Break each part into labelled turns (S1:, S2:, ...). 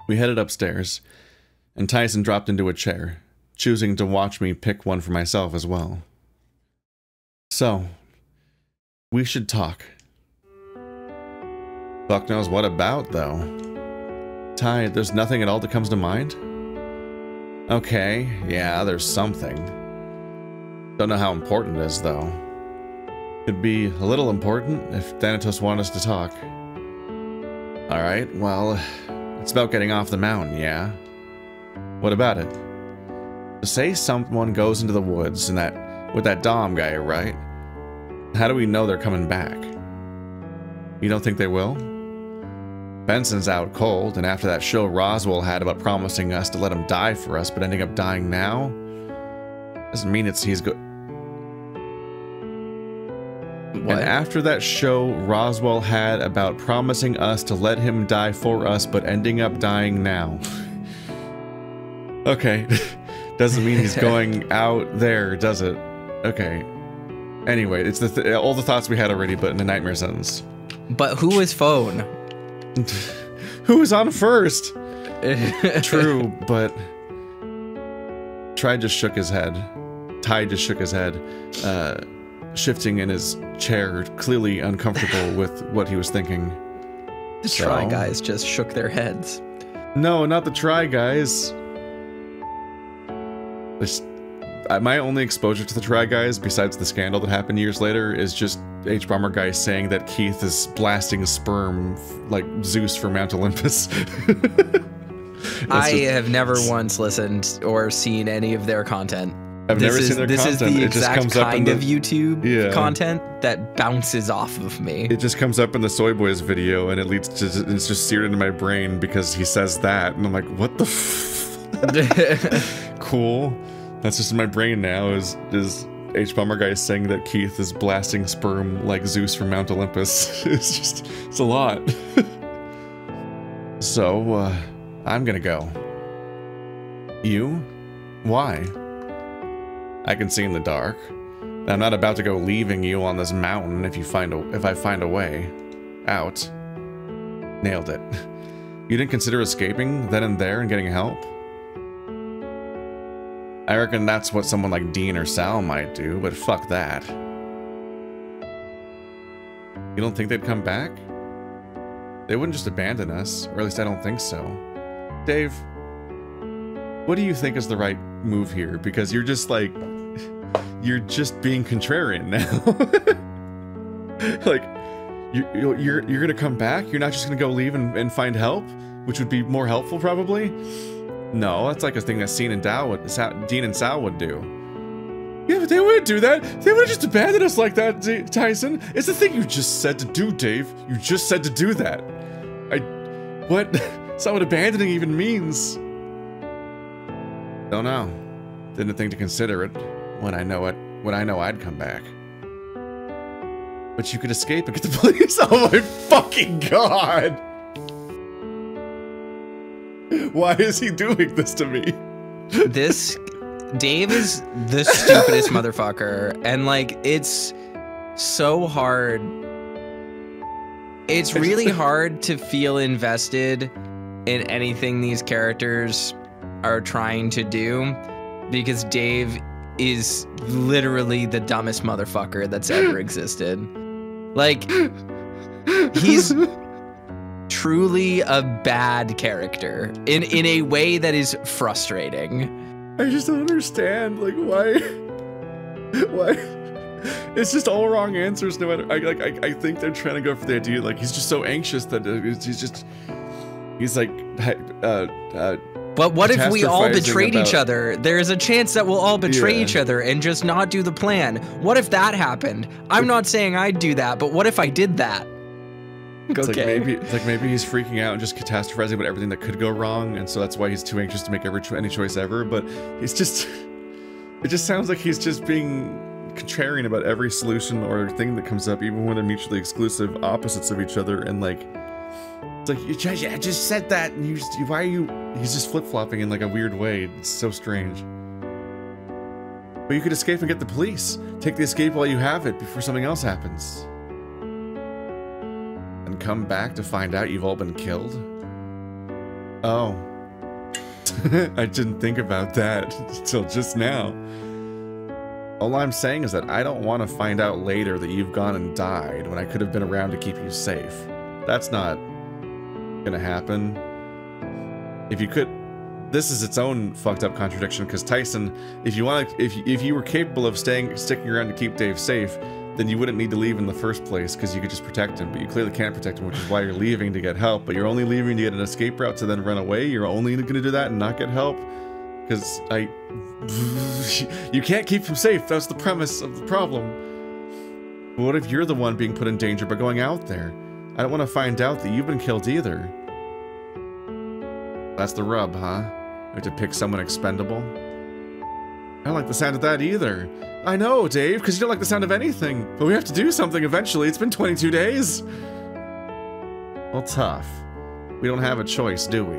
S1: We headed upstairs, and Tyson dropped into a chair, choosing to watch me pick one for myself as well. So, we should talk. Fuck knows what about, though. Ty, there's nothing at all that comes to mind? Okay, yeah, there's something. Don't know how important it is, though. It'd be a little important if Thanatos wanted us to talk. Alright, well, it's about getting off the mountain, yeah? What about it? Say someone goes into the woods and with that Dom guy, right? How do we know they're coming back? You don't think they will? Benson's out cold, and after that show Roswell had about promising us to let him die for us, but ending up dying now, doesn't mean he's good. And after that show Roswell had about promising us to let him die for us, but ending up dying now. Okay, doesn't mean he's going out there, does it? Okay. Anyway, it's all the thoughts we had already, but in a nightmare sentence.
S2: But who was phone?
S1: Who was on first? True, but Ty just shook his head. Shifting in his chair, clearly uncomfortable with what he was thinking.
S2: The Try Guys just shook their heads.
S1: No, not the Try Guys. My only exposure to the Try Guys, besides the scandal that happened years later, is just H-Bomber guy saying that Keith is blasting sperm like Zeus for Mount Olympus.
S2: I have never once listened or seen any of their content.
S1: I've never seen their content.
S2: This is the
S1: it just
S2: exact
S1: comes up
S2: kind
S1: in
S2: of YouTube content that bounces off of me.
S1: It just comes up in the Soy Boys video, and it's just seared into my brain because he says that, and I'm like, what the f? Cool. That's just in my brain now, is H-Bomber guy saying that Keith is blasting sperm like Zeus from Mount Olympus. It's a lot. So, I'm gonna go. You? Why? I can see in the dark. I'm not about to go leaving you on this mountain if I find a way out. Nailed it. You didn't consider escaping then and there and getting help? I reckon that's what someone like Dean or Sal might do, but fuck that. You don't think they'd come back? They wouldn't just abandon us, or at least I don't think so. Dave, what do you think is the right move here? Because you're just like, you're just being contrarian now. Like, you're gonna come back? You're not just gonna go leave and find help? Which would be more helpful, probably? No, that's like a thing that Dean and Sal would do. Yeah, but they wouldn't do that. They wouldn't just abandon us like that, Tyson. It's the thing you just said to do, Dave. You just said to do that. What? That's not what abandoning even means. Don't know. Didn't think to consider it when I know I'd come back. But you could escape and get the police. Oh my fucking god! Why is he doing this to me?
S2: Dave is the stupidest motherfucker, and like, it's so hard. It's really hard to feel invested in anything these characters are trying to do, because Dave is literally the dumbest motherfucker that's ever existed. Like, he's truly a bad character in a way that is frustrating.
S1: I just don't understand, like, why it's just all wrong answers. No matter, I think they're trying to go for the idea, like, he's just so anxious that he's like
S2: but what if we all betrayed each other? There's a chance that we'll all betray each other and just not do the plan. What if that happened? I'm not saying I'd do that, but what if I did that?
S1: It's like maybe he's freaking out and just catastrophizing about everything that could go wrong, and so that's why he's too anxious to make any choice ever. But he's just, it just sounds like he's just being contrarian about every solution or thing that comes up, even when they're mutually exclusive opposites of each other. And like, it's like, I just said that, and he's just flip-flopping in like a weird way. It's so strange. But you could escape and get the police. Take the escape while you have it before something else happens. And come back to find out you've all been killed? Oh. I didn't think about that until just now. All I'm saying is that I don't want to find out later that you've gone and died when I could have been around to keep you safe. That's not gonna happen. If you could... This is its own fucked up contradiction, because Tyson, if you were capable of sticking around to keep Dave safe, then you wouldn't need to leave in the first place, because you could just protect him, but you clearly can't protect him, which is why you're leaving to get help, but you're only leaving to get an escape route to then run away. You're only gonna do that and not get help, because you can't keep him safe. That's the premise of the problem. But what if you're the one being put in danger by going out there? I don't want to find out that you've been killed either. That's the rub, huh? We have to pick someone expendable. I don't like the sound of that either. I know, Dave, because you don't like the sound of anything. But we have to do something eventually. It's been 22 days. Well, tough. We don't have a choice, do we?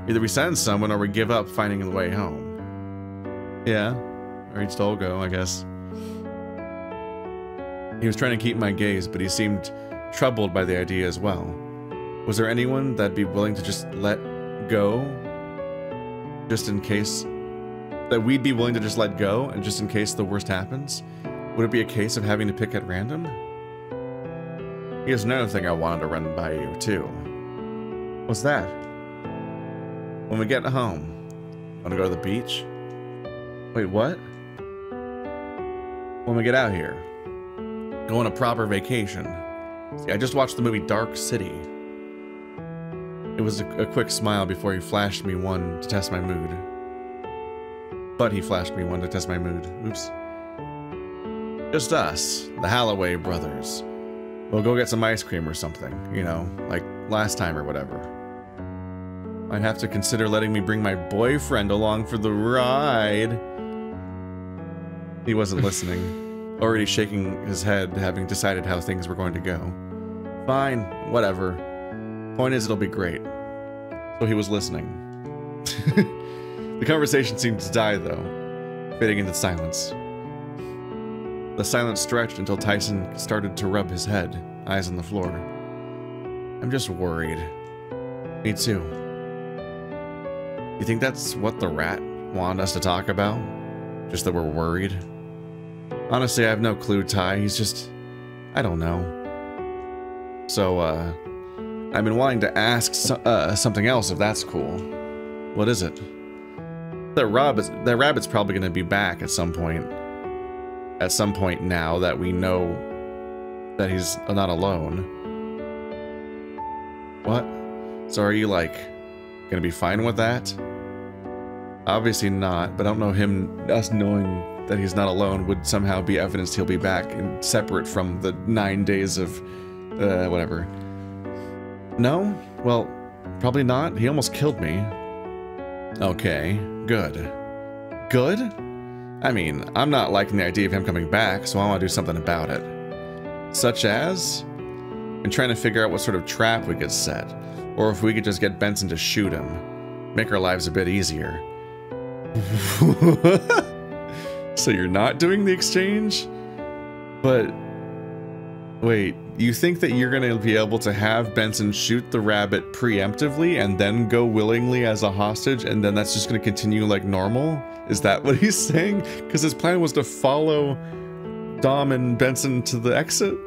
S1: Either we send someone or we give up finding the way home. Yeah. Or he'd still go, I guess. He was trying to keep my gaze, but he seemed troubled by the idea as well. Was there anyone that'd be willing to just let go? Just in case... That we'd be willing to just let go, and just in case the worst happens? Would it be a case of having to pick at random? Here's another thing I wanted to run by you, too. What's that? When we get home, wanna go to the beach? Wait, what? When we get out here. Go on a proper vacation. See, I just watched the movie Dark City. It was a quick smile before he flashed me one to test my mood. But he flashed me one to test my mood. Oops. Just us, the Holloway brothers. We'll go get some ice cream or something, you know, like last time or whatever. I'd have to consider letting me bring my boyfriend along for the ride. He wasn't listening, already shaking his head, having decided how things were going to go. Fine, whatever. Point is, it'll be great. So he was listening. The conversation seemed to die, though, fading into silence. The silence stretched until Tyson started to rub his head, eyes on the floor. I'm just worried. Me too. You think that's what the rat wanted us to talk about? Just that we're worried? Honestly, I have no clue, Ty. He's just... I don't know. So, I've been wanting to ask something else, if that's cool. What is it? That rabbit's probably going to be back at some point. At some point now that we know that he's not alone. What? So are you, like, going to be fine with that? Obviously not, but I don't know us knowing that he's not alone would somehow be evidence he'll be back and separate from the 9 days of, whatever. No? Well, probably not. He almost killed me. Okay, good. Good? I mean, I'm not liking the idea of him coming back, so I want to do something about it. Such as? I'm trying to figure out what sort of trap we could set, or if we could just get Benson to shoot him. Make our lives a bit easier. So you're not doing the exchange? But... Wait, you think that you're gonna be able to have Benson shoot the rabbit preemptively and then go willingly as a hostage, and then that's just gonna continue like normal? Is that what he's saying? Because his plan was to follow Dom and Benson to the exit?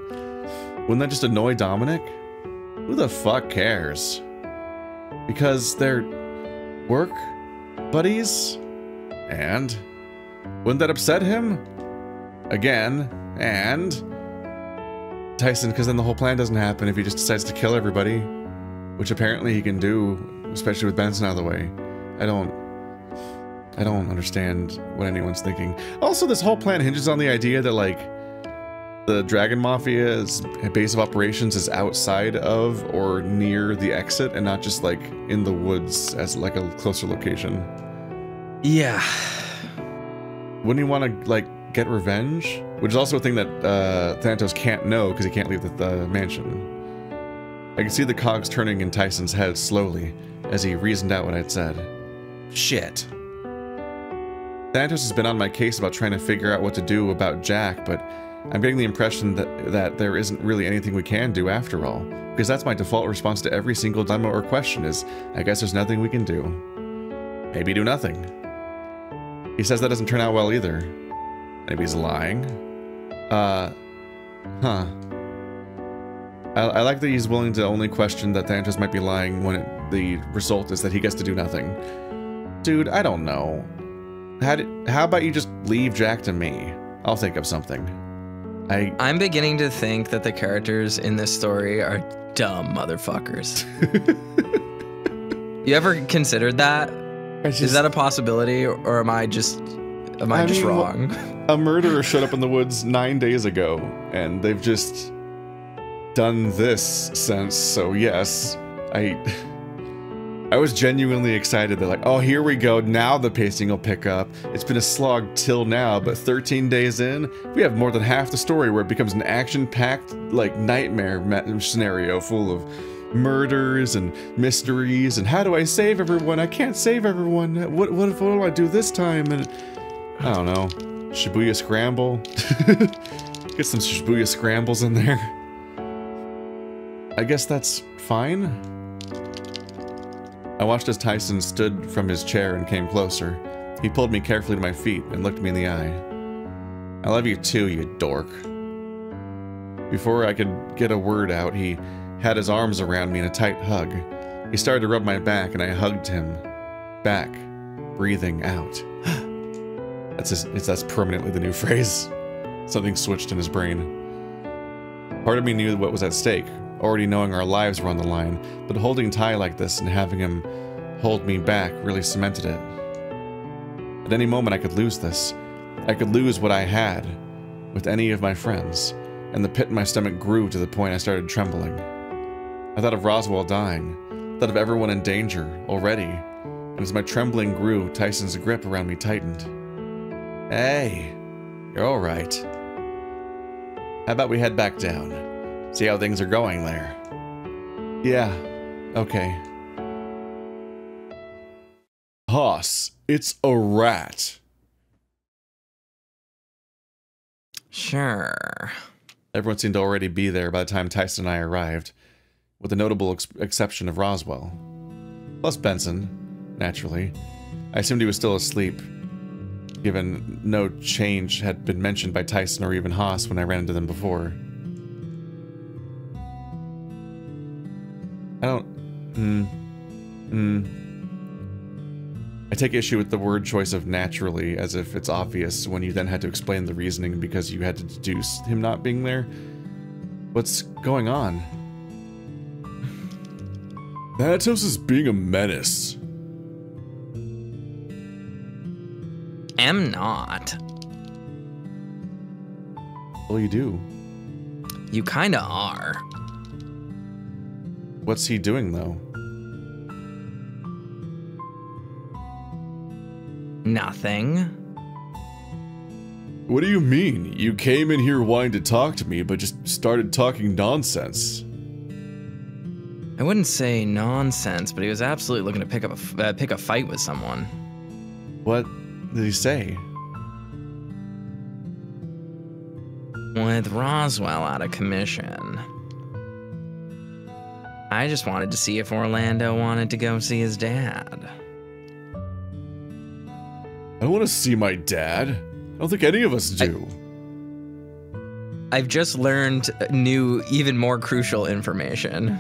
S1: Wouldn't that just annoy Dominic? Who the fuck cares? Because they're work buddies? And? Wouldn't that upset him? Again, and... Tyson, because then the whole plan doesn't happen if he just decides to kill everybody. Which apparently he can do, especially with Benson out of the way. I don't understand what anyone's thinking. Also, this whole plan hinges on the idea that, like, the Dragon Mafia's base of operations is outside of or near the exit and not just, like, in the woods as, like, a closer location.
S2: Yeah.
S1: Wouldn't he want to, like, get revenge? Which is also a thing that Thanatos can't know because he can't leave the mansion. I can see the cogs turning in Tyson's head slowly as he reasoned out what I'd said. Shit. Thanatos has been on my case about trying to figure out what to do about Jack, but I'm getting the impression that there isn't really anything we can do after all. Because that's my default response to every single demo or question is, I guess there's nothing we can do. Maybe do nothing. He says that doesn't turn out well either. Maybe he's lying. Huh. I like that he's willing to only question that Thanatos might be lying when the result is that he gets to do nothing. Dude, I don't know. How about you just leave Jack to me? I'll think of something. I'm
S2: beginning to think that the characters in this story are dumb motherfuckers. You ever considered that? Is that a possibility, or am I just wrong?
S1: A murderer showed up in the woods 9 days ago, and they've just done this since, so yes. I was genuinely excited. They're like, oh, here we go. Now the pacing will pick up. It's been a slog till now, but 13 days in, we have more than half the story where it becomes an action-packed, like, nightmare scenario full of murders and mysteries and how do I save everyone? I can't save everyone. What do I do this time? And I don't know. Shibuya Scramble. Get some Shibuya Scrambles in there. I guess that's fine. I watched as Tyson stood from his chair and came closer. He pulled me carefully to my feet and looked me in the eye. I love you too, you dork. Before I could get a word out, he had his arms around me in a tight hug. He started to rub my back and I hugged him back, breathing out. That's permanently the new phrase. Something switched in his brain. Part of me knew what was at stake, already knowing our lives were on the line, but holding Ty like this and having him hold me back really cemented it. At any moment I could lose this. I could lose what I had with any of my friends, and the pit in my stomach grew to the point I started trembling. I thought of Roswell dying, thought of everyone in danger already, and as my trembling grew, Tyson's grip around me tightened. Hey, you're all right. How about we head back down? See how things are going there. Yeah, okay. Hoss, it's a rat.
S2: Sure.
S1: Everyone seemed to already be there by the time Tyson and I arrived, with the notable exception of Roswell. Plus Benson, naturally. I assumed he was still asleep, given no change had been mentioned by Tyson or even Hoss when I ran into them before. I take issue with the word choice of naturally, as if it's obvious when you then had to explain the reasoning because you had to deduce him not being there. What's going on? Thanatos is being a menace.
S2: Am not.
S1: Well, you do.
S2: You kinda are.
S1: What's he doing, though?
S2: Nothing.
S1: What do you mean? You came in here wanting to talk to me, but just started talking nonsense.
S2: I wouldn't say nonsense, but he was absolutely looking to pick a fight with someone.
S1: What did he say?
S2: With Roswell out of commission, I just wanted to see if Orlando wanted to go see his dad.
S1: I don't want to see my dad. I don't think any of us do.
S2: I've just learned new, even more crucial information.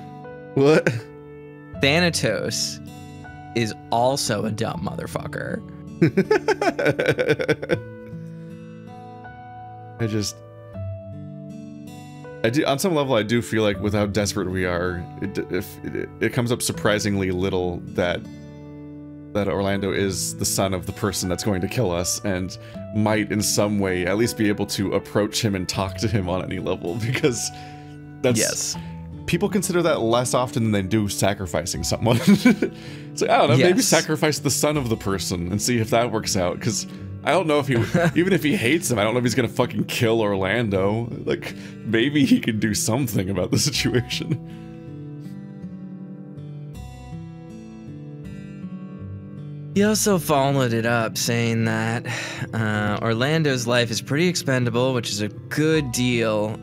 S1: What?
S2: Thanatos is also a dumb motherfucker.
S1: I do, on some level, I do feel like with how desperate we are, it comes up surprisingly little that Orlando is the son of the person that's going to kill us and might in some way at least be able to approach him and talk to him on any level, because that's... Yes. People consider that less often than they do sacrificing someone. It's like, I don't know, maybe sacrifice the son of the person and see if that works out, because I don't know if he, even if he hates him, I don't know if he's gonna fucking kill Orlando. Like, maybe he could do something about the situation.
S2: He also followed it up saying that Orlando's life is pretty expendable, which is a good deal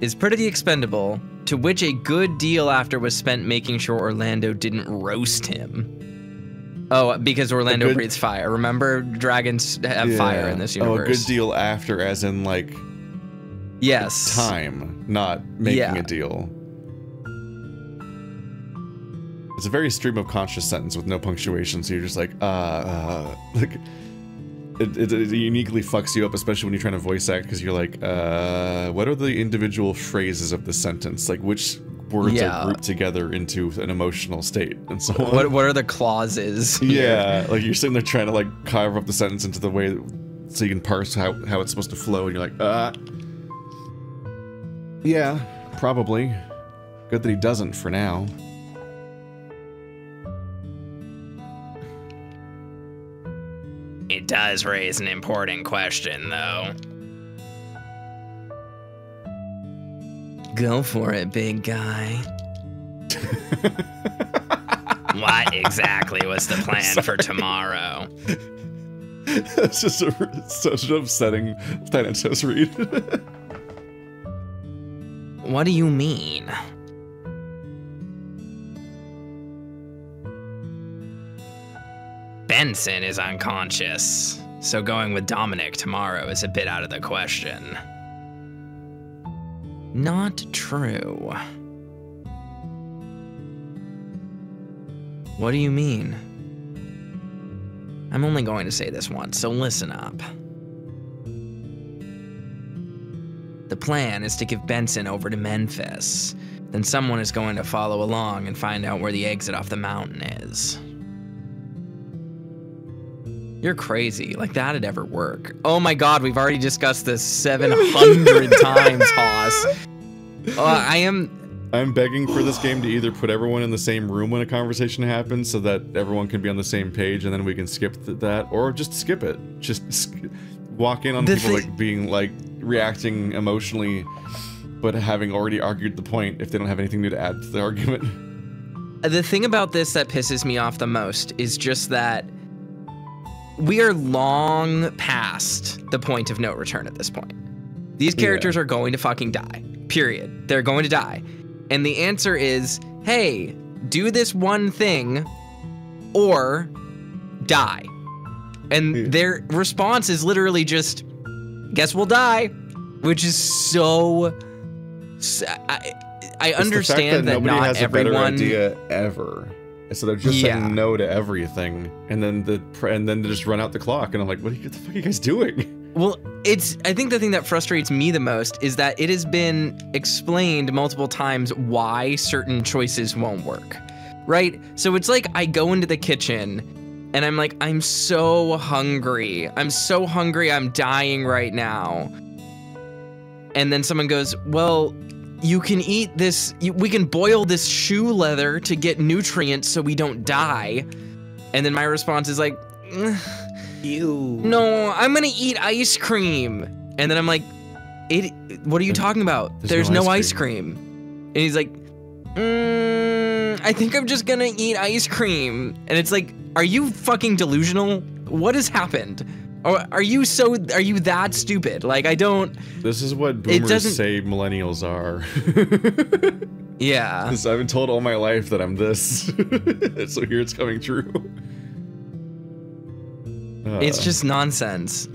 S2: is pretty expendable, to which a good deal after was spent making sure Orlando didn't roast him. Oh, because Orlando breathes fire. Remember, dragons have fire in this universe.
S1: Oh, a good deal after, as in like time, not making a deal. It's a very stream of conscious sentence with no punctuation, so you're just like, like, it uniquely fucks you up, especially when you're trying to voice act, because you're like, what are the individual phrases of the sentence? Like, which words are grouped together into an emotional state, and so on. What
S2: are the clauses?
S1: Yeah, like, you're sitting there trying to, like, carve up the sentence into the way, so you can parse how it's supposed to flow, and you're like, yeah, probably. Good that he doesn't for now.
S2: It does raise an important question, though. Go for it, big guy. What exactly was the plan for tomorrow?
S1: That's just such an upsetting Thanatos read.
S2: What do you mean? Benson is unconscious, so going with Dominic tomorrow is a bit out of the question. Not true. What do you mean? I'm only going to say this once, so listen up. The plan is to give Benson over to Memphis. Then someone is going to follow along and find out where the exit off the mountain is. You're crazy. Like, that'd ever work. Oh my god, we've already discussed this 700 times, Hoss.
S1: I'm begging for this game to either put everyone in the same room when a conversation happens so that everyone can be on the same page and then we can skip that, or just skip it. Just walk in on people like being like reacting emotionally but having already argued the point if they don't have anything new to add to the argument.
S2: The thing about this that pisses me off the most is just that we are long past the point of no return at this point. These characters are going to fucking die. Period. They're going to die. And the answer is, hey, do this one thing or die. And their response is literally just, guess we'll die, which is so... I understand that
S1: nobody
S2: not
S1: has
S2: everyone...
S1: a better idea ever. So they're just saying no to everything, and then they just run out the clock, and I'm like, what the fuck are you guys doing?
S2: Well, I think the thing that frustrates me the most is that it has been explained multiple times why certain choices won't work, right? So it's like I go into the kitchen, and I'm like, I'm so hungry. I'm so hungry, I'm dying right now. And then someone goes, well, you can eat this, we can boil this shoe leather to get nutrients so we don't die. And then my response is like, ew. No, I'm gonna eat ice cream. And then I'm like, what are you talking about? There's no ice cream. And he's like, I think I'm just gonna eat ice cream. And it's like, are you fucking delusional? What has happened? Or are you that stupid? Like, I don't...
S1: This is what boomers say millennials are.
S2: Yeah.
S1: I've been told all my life that I'm this. So here it's coming true.
S2: It's just nonsense.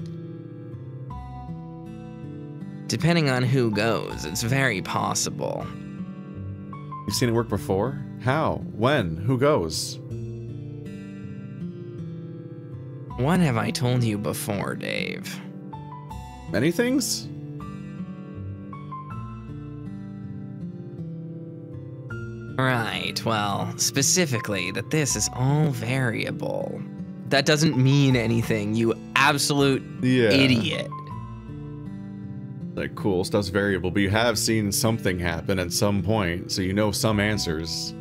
S2: Depending on who goes, it's very possible.
S1: You've seen it work before? How? When? Who goes?
S2: What have I told you before, Dave?
S1: Many things?
S2: Right, well, specifically that this is all variable. That doesn't mean anything, you absolute idiot.
S1: Like, cool, stuff's variable, but you have seen something happen at some point, so you know some answers.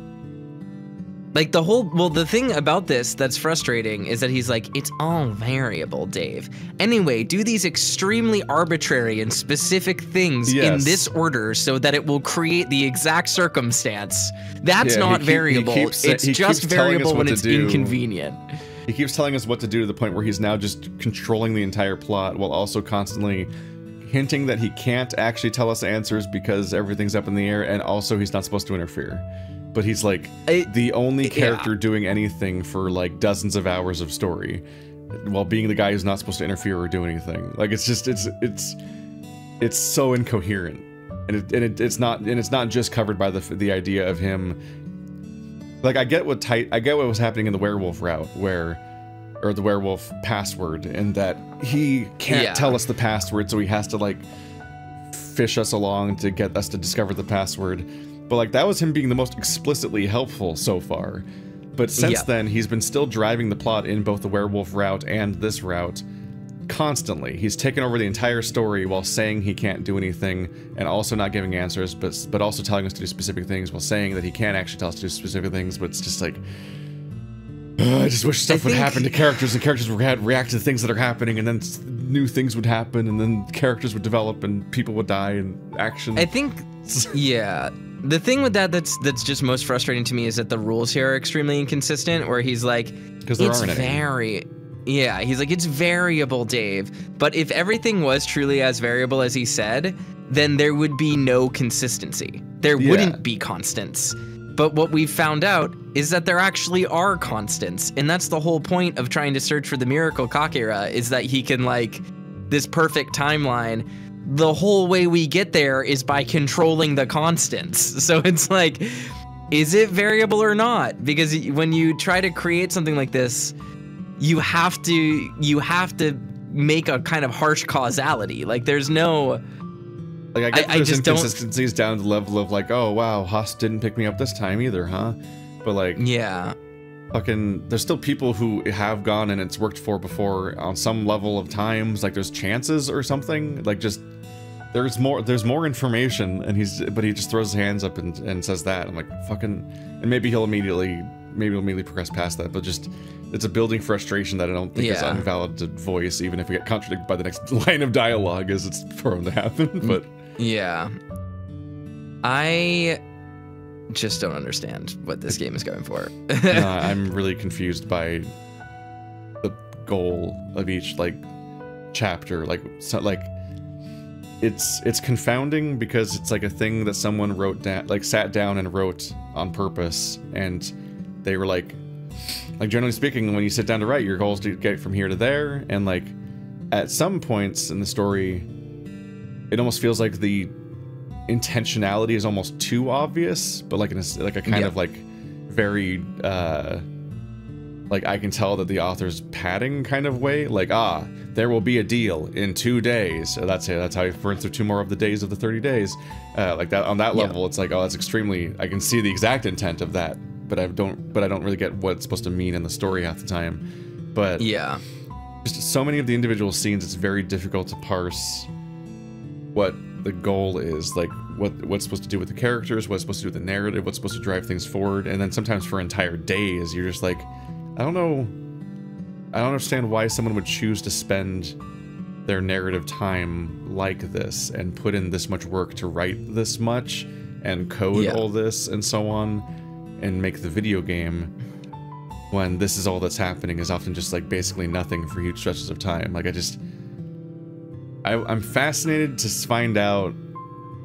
S2: Like the thing about this that's frustrating is that he's like, it's all variable, Dave. Anyway, do these extremely arbitrary and specific things in this order so that it will create the exact circumstance. That's not variable. It's just variable when it's inconvenient.
S1: He keeps telling us what to do to the point where he's now just controlling the entire plot while also constantly hinting that he can't actually tell us answers because everything's up in the air, and also he's not supposed to interfere. But he's like the only character doing anything for like dozens of hours of story, while being the guy who's not supposed to interfere or do anything. Like it's just it's so incoherent, and it's not just covered by the idea of him. Like I get what was happening in the werewolf route or the werewolf password, and that he can't tell us the password, so he has to like fish us along to get us to discover the password. But like that was him being the most explicitly helpful so far. But since then, he's been still driving the plot in both the werewolf route and this route constantly. He's taken over the entire story while saying he can't do anything, and also not giving answers, but also telling us to do specific things while saying that he can't actually tell us to do specific things. But it's just like, I just wish stuff would happen to characters, and characters would react to the things that are happening, and then new things would happen, and then characters would develop, and people would die, and action.
S2: I think, yeah. The thing with that's just most frustrating to me is that the rules here are extremely inconsistent, where he's like, he's like, it's variable, Dave. But if everything was truly as variable as he said, then there would be no consistency. There wouldn't be constants. But what we've found out is that there actually are constants. And that's the whole point of trying to search for the miracle Kakera, is that he can, like, this perfect timeline. The whole way we get there is by controlling the constants. So it's like, is it variable or not? Because when you try to create something like this, you have to make a kind of harsh causality. Like there's no,
S1: like I get there's inconsistencies down to the level of like, oh wow, Haas didn't pick me up this time either, huh? But like, fucking, there's still people who have gone and it's worked for before on some level of times. Like there's chances or something. Like just there's more information, and he just throws his hands up and says that. I'm like, fucking, and maybe he'll immediately progress past that. But just it's a building frustration that I don't think is invalid to voice, even if we get contradicted by the next line of dialogue as it's prone to happen. But
S2: yeah, I just don't understand what this game is going for.
S1: I'm really confused by the goal of each like chapter. It's confounding because it's like a thing that someone wrote down, like sat down and wrote on purpose, and they were like generally speaking, when you sit down to write, your goal is to get from here to there, and like at some points in the story, it almost feels like the intentionality is almost too obvious, but like in a kind of like very like I can tell that the author's padding kind of way, like there will be a deal in 2 days. So that's how he burns through 2 more of the days of the 30 days. Like that on that level, it's like, oh, that's extremely. I can see the exact intent of that, but I don't really get what it's supposed to mean in the story half the time. But just so many of the individual scenes, it's very difficult to parse what the goal is, like what's supposed to do with the characters, what's supposed to do with the narrative, what's supposed to drive things forward, and then sometimes for entire days, you're just like, I don't know. I don't understand why someone would choose to spend their narrative time like this and put in this much work to write this much and code all this and so on and make the video game when this is all that's happening is often just like basically nothing for huge stretches of time. Like I'm fascinated to find out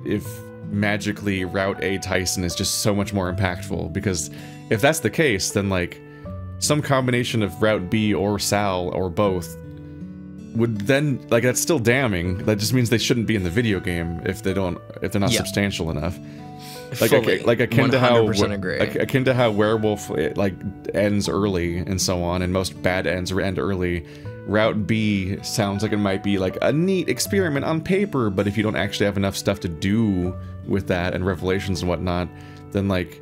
S1: if magically Route A Tyson is just so much more impactful, because if that's the case, then like some combination of Route B or Sal or both would then, like, that's still damning. That just means they shouldn't be in the video game if they're not substantial enough. Like akin to how Werewolf like ends early and so on, and most bad ends end early. Route B sounds like it might be like a neat experiment on paper, but if you don't actually have enough stuff to do with that and revelations and whatnot, then like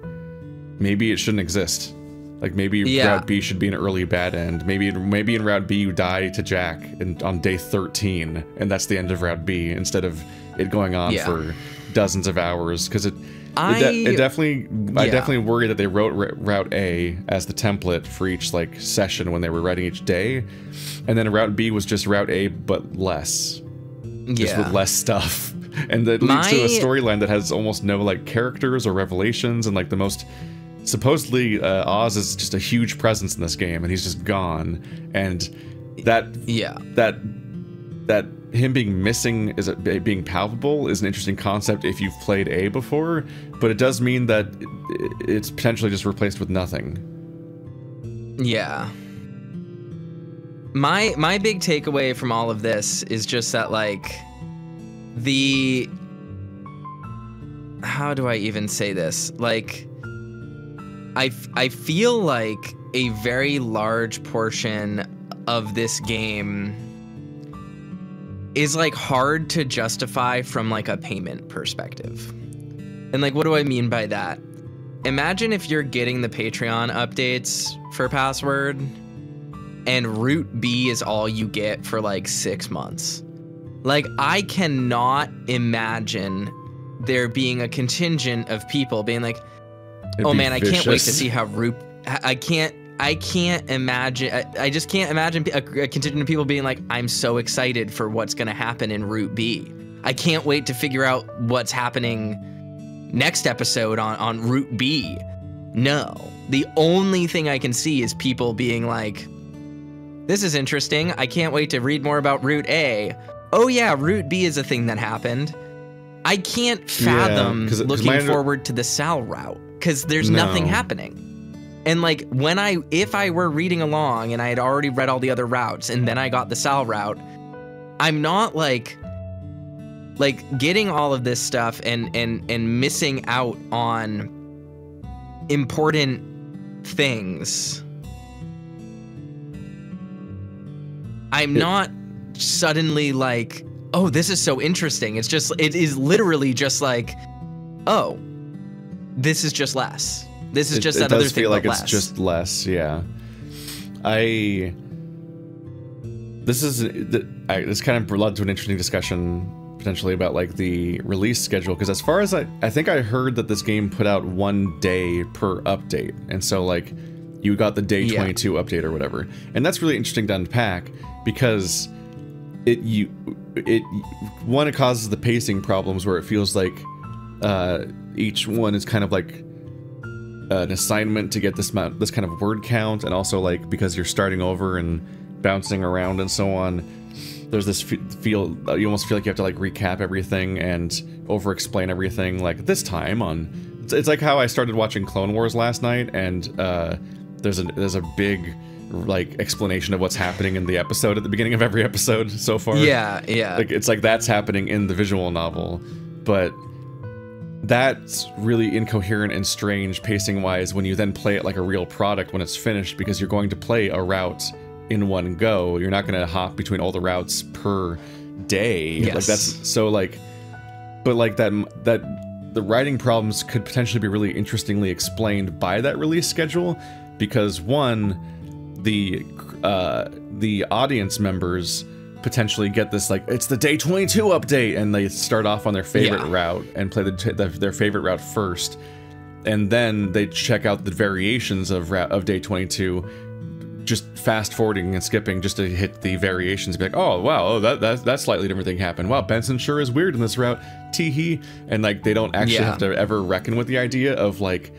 S1: maybe it shouldn't exist. Like maybe Route B should be an early bad end. Maybe in Route B you die to Jack on day 13, and that's the end of Route B, instead of it going on for dozens of hours. Because I definitely worry that they wrote Route A as the template for each like session when they were writing each day, and then Route B was just Route A but less, just with less stuff, and that leads to a storyline that has almost no like characters or revelations, and like the most supposedly Oz is just a huge presence in this game, and he's just gone, and that him being missing is being palpable is an interesting concept if you've played A before, but it does mean that it's potentially just replaced with nothing.
S2: Yeah. My big takeaway from all of this is just that like how do I even say this? Like I feel like a very large portion of this game is like hard to justify from like a payment perspective. And like, what do I mean by that? Imagine if you're getting the Patreon updates for Password and Route B is all you get for like 6 months. Like, I cannot imagine there being a contingent of people being like, oh man, I can't wait to see how Route, I can't imagine. I just can't imagine a contingent of people being like, I'm so excited for what's going to happen in Route B. I can't wait to figure out what's happening next episode on Route B. No. The only thing I can see is people being like, this is interesting. I can't wait to read more about Route A. Oh yeah, Route B is a thing that happened. I can't fathom looking forward to the Sal route because there's nothing happening. And like if I were reading along and I had already read all the other routes and then I got the Sal route, I'm not like getting all of this stuff and missing out on important things. I'm not suddenly like, oh, this is so interesting. It is literally just like, oh, this is just less. This is just that other thing. It does feel like it's just less,
S1: yeah. This kind of led to an interesting discussion potentially about like the release schedule, because as far as I think I heard that this game put out 1 day per update, and so like you got the day 22 update or whatever, and that's really interesting to unpack because it causes the pacing problems where it feels like each one is kind of like an assignment to get this kind of word count, and also like because you're starting over and bouncing around and so on, there's this feel you almost feel like you have to like recap everything and over explain everything. Like this time on, it's like how I started watching Clone Wars last night, and there's a big like explanation of what's happening in the episode at the beginning of every episode so far.
S2: Yeah.
S1: Like it's like that's happening in the visual novel, but that's really incoherent and strange pacing wise when you then play it like a real product when it's finished, because you're going to play a route in one go. You're not going to hop between all the routes per day.
S2: Yes.
S1: Like that's so like, but like that the writing problems could potentially be really interestingly explained by that release schedule, because one, the audience members potentially get this like, it's the day 22 update, and they start off on their favorite route and play their favorite route first, and then they check out the variations of day 22, just fast forwarding and skipping just to hit the variations, be like, oh wow, that slightly different thing happened, wow, Benson sure is weird in this route, tee-hee. And like they don't actually have to ever reckon with the idea of like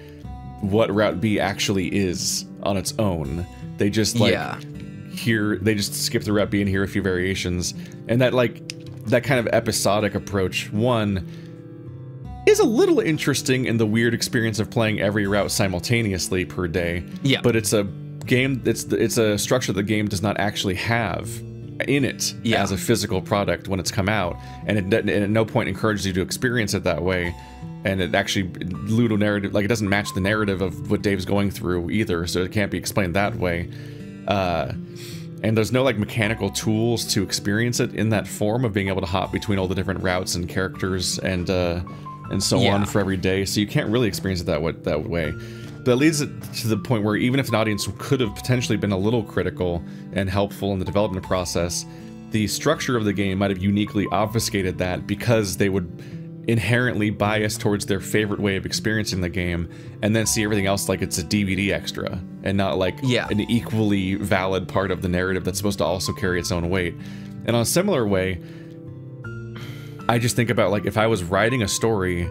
S1: what Route B actually is on its own. They just like they just skip the Route B and hear a few variations, and that kind of episodic approach, one, is a little interesting in the weird experience of playing every route simultaneously per day.
S2: Yeah.
S1: But it's a game, it's a structure the game does not actually have in it as a physical product when it's come out, and it at no point encourages you to experience it that way. And it actually, Ludo narrative, like it doesn't match the narrative of what Dave's going through either, so it can't be explained that way. And there's no like mechanical tools to experience it in that form of being able to hop between all the different routes and characters and so on for every day, so you can't really experience it that way. That leads it to the point where even if an audience could have potentially been a little critical and helpful in the development process, the structure of the game might have uniquely obfuscated that, because they would inherently biased towards their favorite way of experiencing the game, and then see everything else like it's a DVD extra and not like an equally valid part of the narrative that's supposed to also carry its own weight. And on a similar way, I just think about, like, if I was writing a story,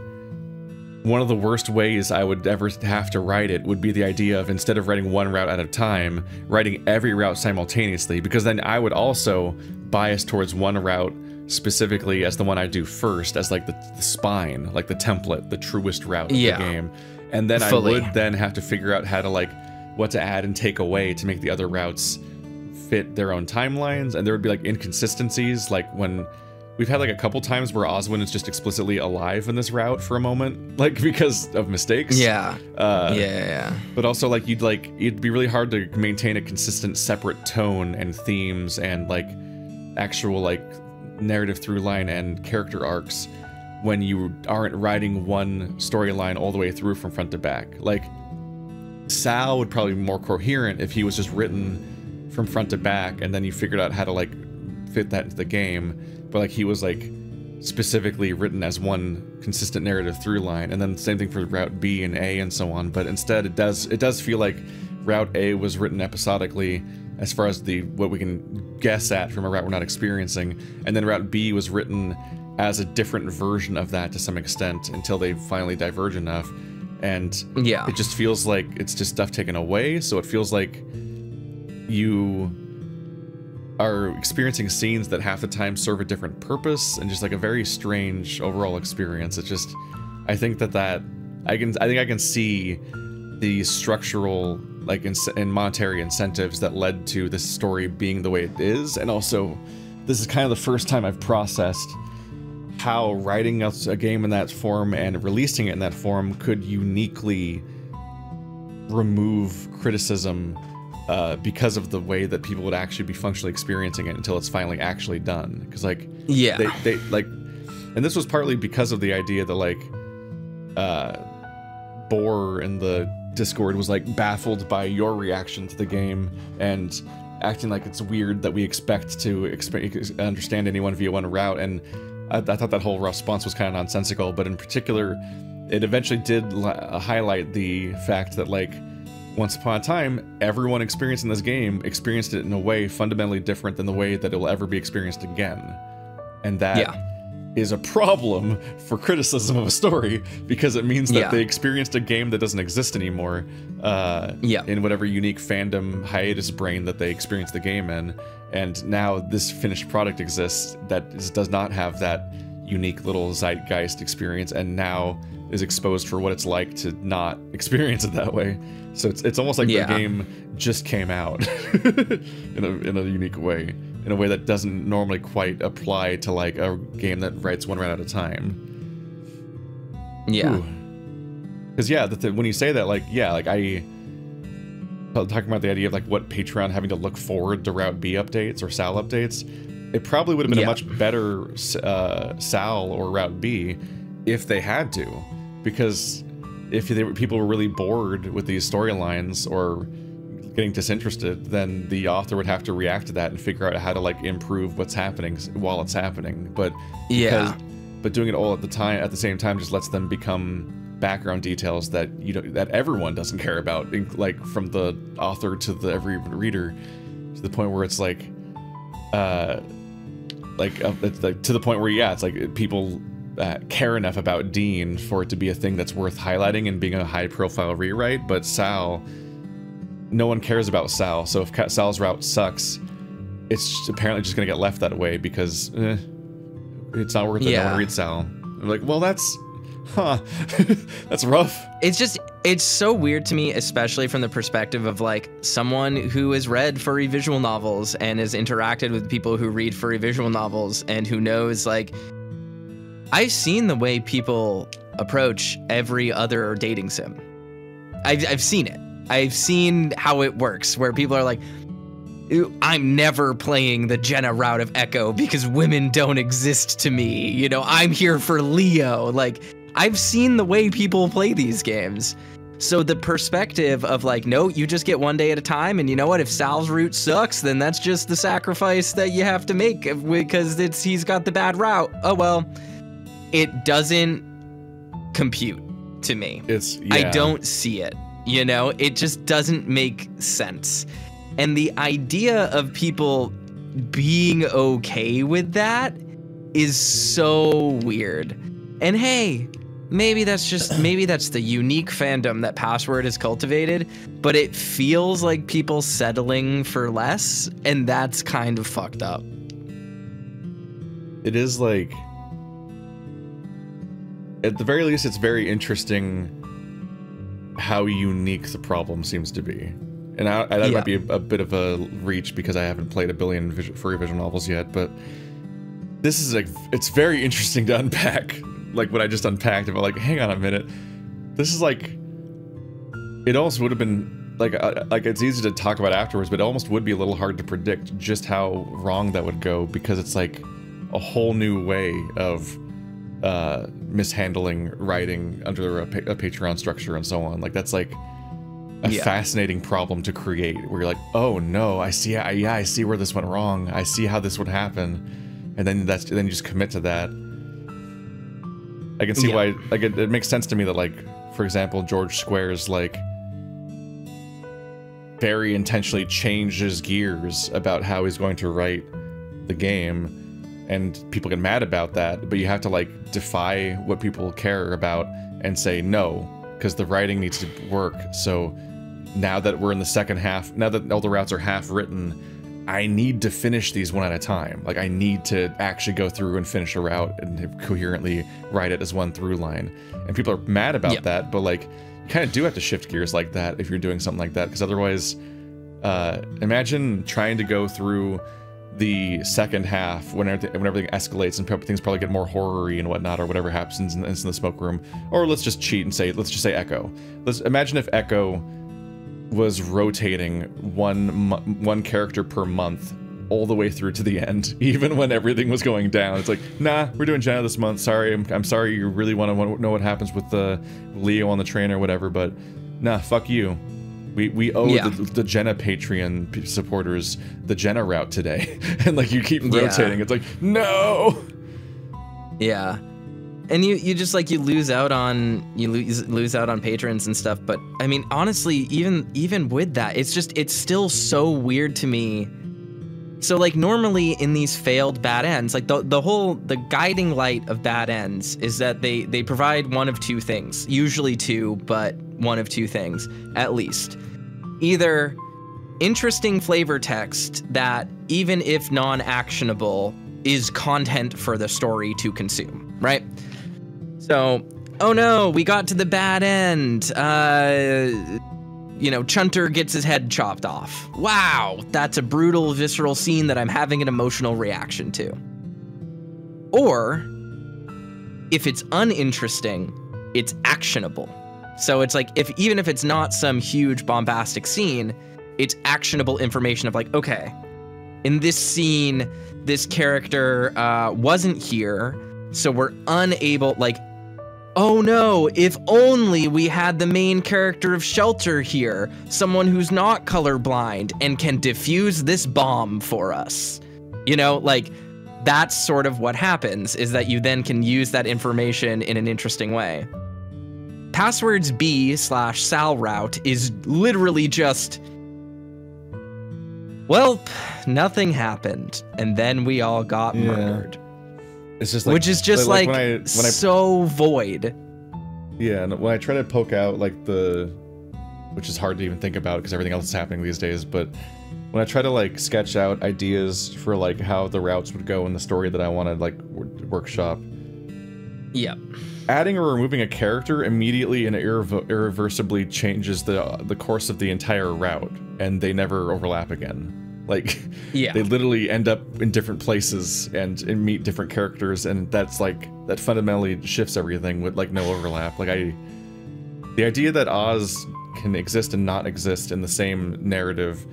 S1: one of the worst ways I would ever have to write it would be the idea of, instead of writing one route at a time, writing every route simultaneously, because then I would also bias towards one route specifically as the one I do first, as like the spine, like the template, the truest route of the game. And then I would then have to figure out how to, like, what to add and take away to make the other routes fit their own timelines. And there would be like inconsistencies, like when we've had like a couple times where Oswin is just explicitly alive in this route for a moment, like because of mistakes. But also like it'd be really hard to maintain a consistent separate tone and themes and like actual like narrative through line and character arcs when you aren't writing one storyline all the way through from front to back. Like Sal would probably be more coherent if he was just written from front to back and then you figured out how to like fit that into the game. But like he was like specifically written as one consistent narrative through line, and then the same thing for Route B and A and so on. But instead it does feel like Route A was written episodically as far as what we can guess at from a route we're not experiencing, and then Route B was written as a different version of that to some extent until they finally diverge enough. And it just feels like it's just stuff taken away, so it feels like you are experiencing scenes that half the time serve a different purpose, and just like a very strange overall experience. It's just, I think I can see the structural like and monetary incentives that led to this story being the way it is, and also this is kind of the first time I've processed how writing a game in that form and releasing it in that form could uniquely remove criticism because of the way that people would actually be functionally experiencing it until it's finally actually done. Because like they like, and this was partly because of the idea that like Boar in the Discord was like baffled by your reaction to the game and acting like it's weird that we expect to understand anyone via one route. And I thought that whole response was kind of nonsensical, but in particular it eventually did highlight the fact that like once upon a time everyone experiencing this game experienced it in a way fundamentally different than the way that it will ever be experienced again. And that is a problem for criticism of a story, because it means that they experienced a game that doesn't exist anymore in whatever unique fandom hiatus brain that they experienced the game in. And now this finished product exists that does not have that unique little zeitgeist experience, and now is exposed for what it's like to not experience it that way. So it's almost like the game just came out in a unique way, in a way that doesn't normally quite apply to like a game that writes one round at a time. Because when you say that, like talking about the idea of like what Patreon having to look forward to Route B updates or Sal updates, it probably would have been a much better Sal or Route B if they had to, because if people were really bored with these storylines or getting disinterested, then the author would have to react to that and figure out how to like improve what's happening while it's happening. But doing it all at the same time just lets them become background details that that everyone doesn't care about, like from the author to every reader, to the point where it's like to the point where it's like people care enough about Dean for it to be a thing that's worth highlighting and being a high-profile rewrite. But Sal, no one cares about Sal, so if Sal's route sucks, it's apparently just gonna get left that way because it's not worth it. No one reads Sal. I'm like, well, that's that's rough. It's
S2: so weird to me, especially from the perspective of like someone who has read furry visual novels and has interacted with people who read furry visual novels and who knows, like, I've seen the way people approach every other dating sim. I've seen it. I've seen how it works, where people are like, I'm never playing the Jenna route of Echo because women don't exist to me. You know, I'm here for Leo. Like, I've seen the way people play these games. So the perspective of like, no, you just get one day at a time, and you know what? If Sal's route sucks, then that's just the sacrifice that you have to make because he's got the bad route. Oh well. it doesn't compute to me. I don't see it. You know, it just doesn't make sense. And the idea of people being okay with that is so weird. And hey, maybe that's the unique fandom that Password has cultivated, but it feels like people settling for less, and that's kind of fucked up.
S1: It is like, at the very least, it's very interesting how unique the problem seems to be. And that might be a bit of a reach because I haven't played a billion furry visual novels yet, but this is like, it's very interesting to unpack. Like what I just unpacked about, like, hang on a minute, this is like, it almost would have been like it's easy to talk about afterwards, but it almost would be a little hard to predict just how wrong that would go, because it's like a whole new way of mishandling writing under a Patreon structure and so on. Like that's like a fascinating problem to create, where you're like, oh no, I see where this went wrong, I see how this would happen, and then you just commit to that. I can see why, like, it makes sense to me that, like, for example, George Squares, like, very intentionally changes gears about how he's going to write the game, and people get mad about that, but you have to, like, defy what people care about and say no, because the writing needs to work. So now that we're in the second half, now that all the routes are half written, I need to finish these one at a time. Like, I need to actually go through and finish a route and coherently write it as one through line. And people are mad about that, but, like, you kind of do have to shift gears like that if you're doing something like that, because otherwise, imagine trying to go through the second half when everything escalates and things probably get more horror-y and whatnot, or whatever happens in the smoke room. Or let's just cheat and say, let's just say Echo. Let's imagine if Echo was rotating one character per month all the way through to the end, even when everything was going down. It's like, nah, we're doing Jenna this month. Sorry, I'm sorry you really want to know what happens with the Leo on the train or whatever, but nah, fuck you. We owe the Jenna Patreon supporters the Jenna route today. And like, you keep rotating. It's like, no. Yeah.
S2: And you just, like, you lose out on patrons and stuff. But I mean, honestly, even with that, it's still so weird to me. So, like, normally in these failed bad ends, like the guiding light of bad ends is that they provide one of two things, usually two, but one of two things at least. Either interesting flavor text that, even if non-actionable, is content for the story to consume, right? So, oh no, we got to the bad end. You know, Chunter gets his head chopped off. Wow, that's a brutal, visceral scene that I'm having an emotional reaction to. Or, if it's uninteresting, it's actionable. So it's like, even if it's not some huge bombastic scene, it's actionable information of like, okay, in this scene, this character wasn't here, so we're unable, like, oh no, if only we had the main character of Shelter here, someone who's not colorblind and can defuse this bomb for us. You know, like, that's sort of what happens, is that you then can use that information in an interesting way. Password's B/Sal route is literally just, well, nothing happened, and then we all got murdered.
S1: It's just like,
S2: which is just like
S1: when I
S2: so void.
S1: Yeah, and when I try to poke out like which is hard to even think about because everything else is happening these days, but when I try to like sketch out ideas for like how the routes would go in the story that I want to like workshop.
S2: Yeah.
S1: Adding or removing a character immediately and irreversibly changes the course of the entire route, and they never overlap again. Like, they literally end up in different places and meet different characters, and that's like, that fundamentally shifts everything with like no overlap. Like, the idea that Oz can exist and not exist in the same narrative,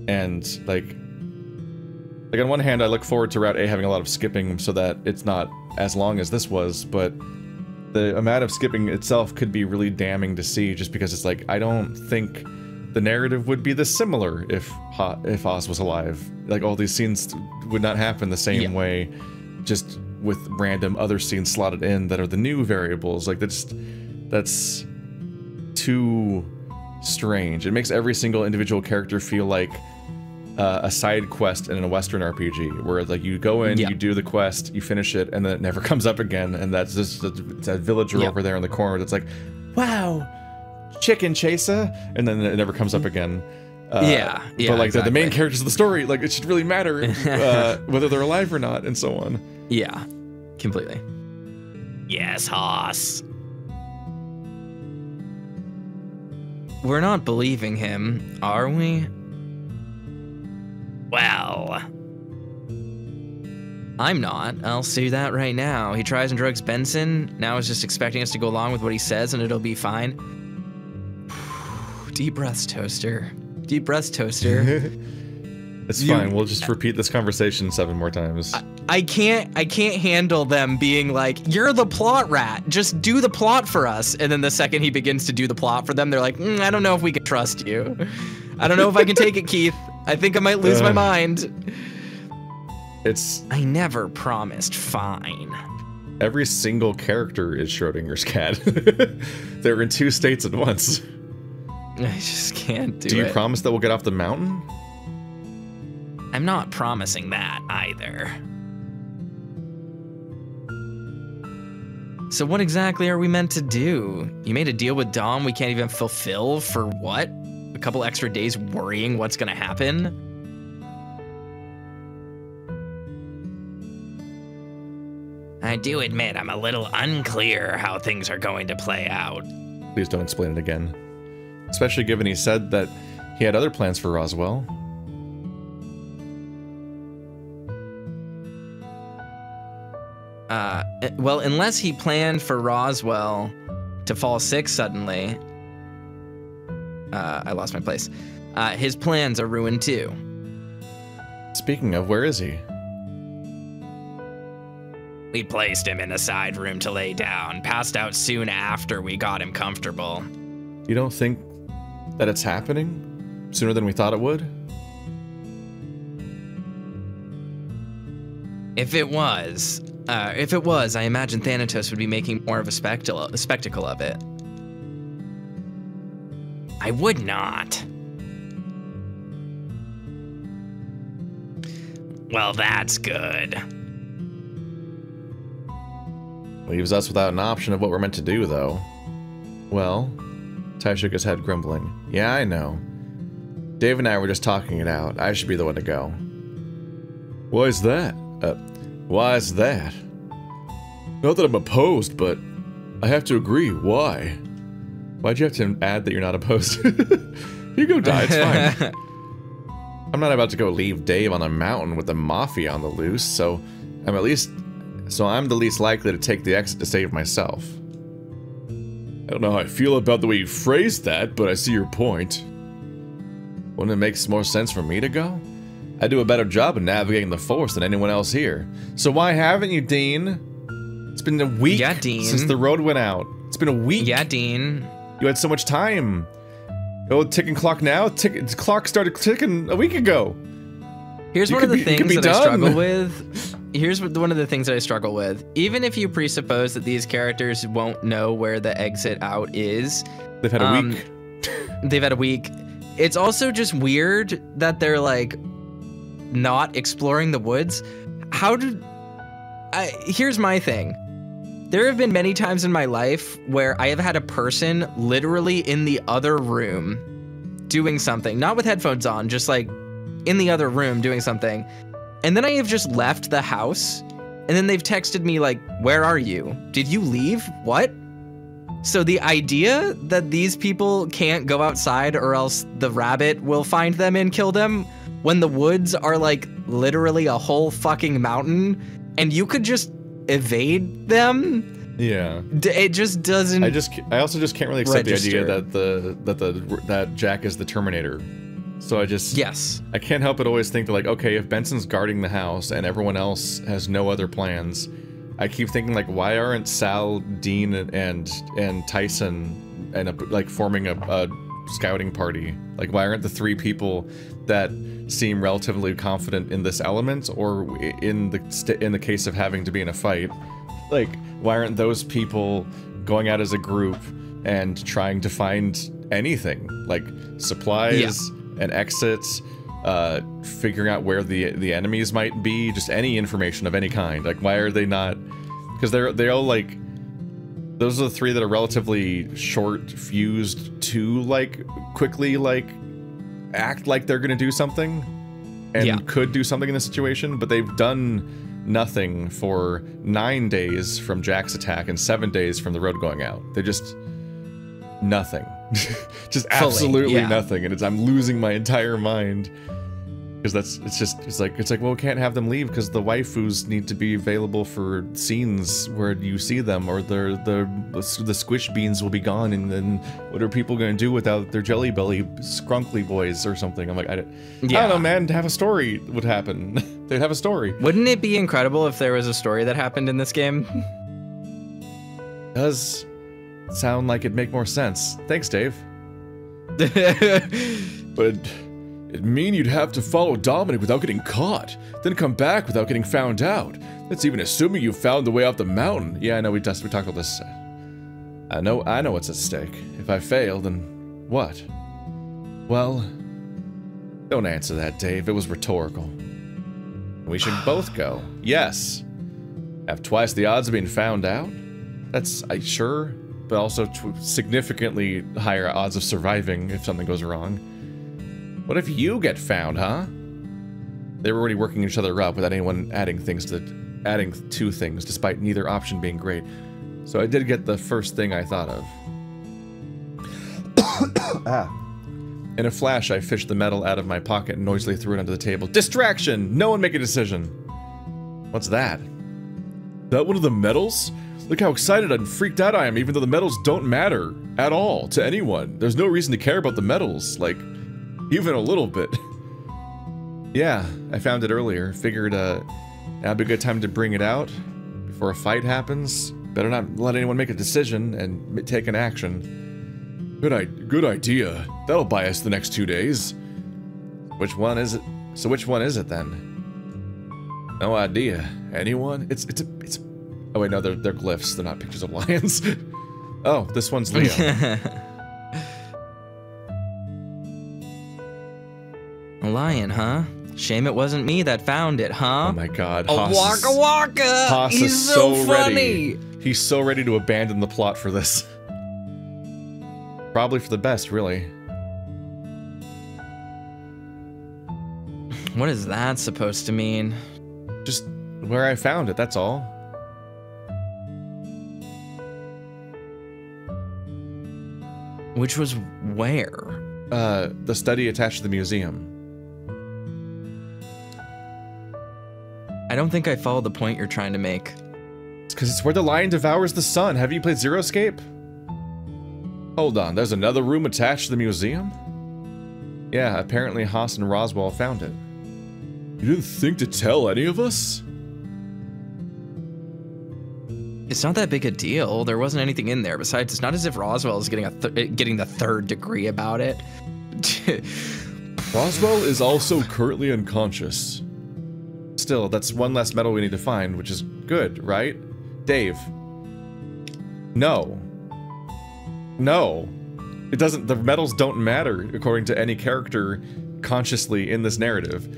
S1: and like on one hand, I look forward to Route A having a lot of skipping so that it's not as long as this was, but the amount of skipping itself could be really damning to see, just because it's like, I don't think the narrative would be this similar if Oz was alive. Like, all these scenes would not happen the same way, just with random other scenes slotted in that are the new variables. Like that's too strange. It makes every single individual character feel like a side quest in a Western RPG, where like you go in, you do the quest, you finish it, and then it never comes up again. And that's just that villager over there in the corner that's like, wow, chicken chaser, and then it never comes up again. But like
S2: exactly.
S1: the main characters of the story, like it should really matter whether they're alive or not, and so on.
S2: Yeah, completely. Yes, Haas. We're not believing him, are we? Well, I'm not. I'll say that right now. He tries and drugs Benson. Now he's just expecting us to go along with what he says, and it'll be fine. Deep breaths, Toaster. Deep breaths, Toaster.
S1: It's fine. We'll just repeat this conversation 7 more times.
S2: I can't handle them being like, you're the plot rat. Just do the plot for us. And then the second he begins to do the plot for them, they're like, I don't know if we can trust you. I don't know if I can take it, Keith. I think I might lose my mind. I never promised fine.
S1: Every single character is Schrodinger's cat. They're in 2 states at once.
S2: I just can't do it.
S1: Do you promise that we'll get off the mountain?
S2: I'm not promising that either. So what exactly are we meant to do? You made a deal with Dom we can't even fulfill for what? A couple extra days worrying what's gonna happen? I do admit I'm a little unclear how things are going to play out.
S1: Please don't explain it again. Especially given he said that he had other plans for Roswell.
S2: Well, unless he planned for Roswell to fall sick suddenly. I lost my place. His plans are ruined too.
S1: Speaking of, where is he?
S2: We placed him in a side room to lay down, passed out soon after we got him comfortable.
S1: You don't think that it's happening sooner than we thought it would?
S2: If it was, I imagine Thanatos would be making more of a spectacle of it. I would not. Well, that's good.
S1: Leaves us without an option of what we're meant to do, though. Well, Ty shook his head, grumbling. Yeah, I know. Dave and I were just talking it out. I should be the one to go. Why is that? Not that I'm opposed, but I have to agree. Why? Why'd you have to add that you're not opposed? You go die, it's fine. I'm not about to go leave Dave on a mountain with the mafia on the loose, so I'm the least likely to take the exit to save myself. I don't know how I feel about the way you phrased that, but I see your point. Wouldn't it make more sense for me to go? I do a better job of navigating the force than anyone else here. So why haven't you, Dean? It's been a week since the road went out. It's been a week.
S2: Yeah, Dean.
S1: You had so much time. Oh, ticking clock now? The clock started ticking a week ago.
S2: Here's one of the things that I struggle with. Here's one of the things that I struggle with. Even if you presuppose that these characters won't know where the exit out is.
S1: They've had a week.
S2: They've had a week. It's also just weird that they're like not exploring the woods. Here's my thing. There have been many times in my life where I have had a person literally in the other room doing something, not with headphones on, just like in the other room doing something. And then I have just left the house and then they've texted me like, where are you? Did you leave? What? So the idea that these people can't go outside or else the rabbit will find them and kill them when the woods are like literally a whole fucking mountain and you could just evade them.
S1: Yeah.
S2: It just doesn't.
S1: I also just can't really accept the idea that Jack is the Terminator. So I can't help but always think that, like, okay, if Benson's guarding the house and everyone else has no other plans, I keep thinking, like, why aren't Sal, Dean, and Tyson and like forming a scouting party? Like, why aren't the 3 people that seem relatively confident in this element, or in the case of having to be in a fight, like, why aren't those people going out as a group and trying to find anything, like supplies and exits, figuring out where the enemies might be, just any information of any kind? Like, why are they not? Because they all, like, those are the 3 that are relatively short fused to, like, quickly, like, act like they're gonna do something and could do something in the situation, but they've done nothing for 9 days from Jack's attack and 7 days from the road going out. They're just nothing. Just absolutely nothing, and I'm losing my entire mind. Because it's like, well, we can't have them leave because the waifus need to be available for scenes where you see them, or the squish beans will be gone, and then what are people going to do without their jelly belly scrunkly boys or something? I'm like, I don't know, man. To have a story would happen. They'd have a story.
S2: Wouldn't it be incredible if there was a story that happened in this game?
S1: Does sound like it'd make more sense. Thanks, Dave. But it'd mean you'd have to follow Dominic without getting caught, then come back without getting found out. That's even assuming you found the way up the mountain. Yeah, I know, we talked about this. I know what's at stake. If I fail, then what? Well, don't answer that, Dave. It was rhetorical. We should both go. Yes. Have twice the odds of being found out? That's, sure, but also significantly higher odds of surviving if something goes wrong. What if you get found, huh? They were already working each other up without anyone adding two things, despite neither option being great. So I did get the first thing I thought of. In a flash, I fished the metal out of my pocket and noisily threw it onto the table. Distraction! No one make a decision! What's that? That one of the medals? Look how excited and freaked out I am, even though the medals don't matter at all to anyone. There's no reason to care about the medals, like, even a little bit. Yeah, I found it earlier. Figured, now'd be a good time to bring it out before a fight happens. Better not let anyone make a decision and take an action. Good idea. That'll buy us the next 2 days. Which one is it? So which one is it then? No idea. Anyone? It's oh wait, no, they're glyphs. They're not pictures of lions. Oh, this one's Leo.
S2: A lion, huh? Shame it wasn't me that found it, huh?
S1: Oh my god.
S2: A waka waka!
S1: Haas
S2: He's
S1: is
S2: so
S1: funny.
S2: funny!
S1: He's so ready to abandon the plot for this. Probably for the best, really.
S2: What is that supposed to mean?
S1: Just where I found it, that's all.
S2: Which was where?
S1: The study attached to the museum.
S2: I don't think I followed the point you're trying to make.
S1: It's because it's where the lion devours the sun. Have you played Zero Escape? Hold on, there's another room attached to the museum? Yeah, apparently Haas and Roswell found it. You didn't think to tell any of us?
S2: It's not that big a deal. There wasn't anything in there. Besides, it's not as if Roswell is getting the third degree about it.
S1: Roswell is also currently unconscious. Still, that's one less metal we need to find, which is good, right? Dave. No. No. It doesn't, the metals don't matter, according to any character consciously in this narrative.